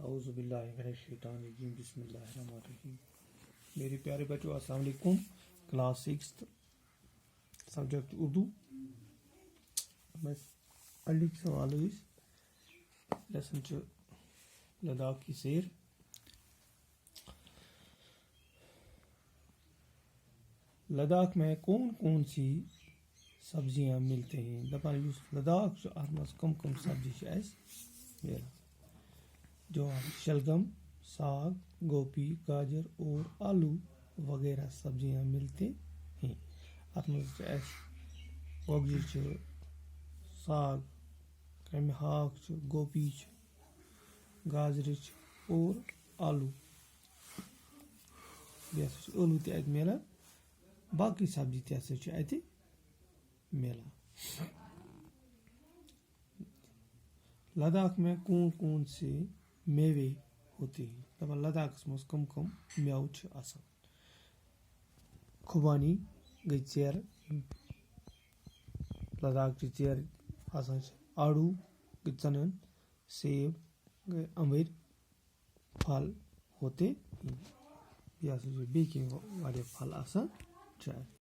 औज़ुबिल्लाहिमिनश्शैतानिर्रजीम बिस्मिल्लाहिर्रहमानिर्रहीम। मेरे प्यारे बच्चों, अस्सलाम वालेकुम। क्लास 6 सब्जेक्ट उर्दू मैं अलिक सवाल लेसन च लद्दाख की सैर। लद्दाख में कौन कौन सी सब्जियां मिलते हैं? दपान लद्दाख कम कम सब्जी मिला जो शलगम, साग, गोभी, गाजर और आलू वगैरह सब्जियां मिलते हैं। गोभी, साग, हाक, गोभी, गाजर और आलू ٲلوٕ تہِ اَتہِ मिलان باقٕے सब्जी تہِ ہسا چھِ اَتہِ मिलان। लद्दाख में कौन कौन से मेवे होते हैं? दपान लद्दाखस मज कम कम मेव छ आसान। खुबानी गई चेर, लद्दाख ची चेर आसान छ। आड़ू गई चनन, सेब गई अम्बर फल होते हैं। यह बेकिंग वाले फल आसान छ।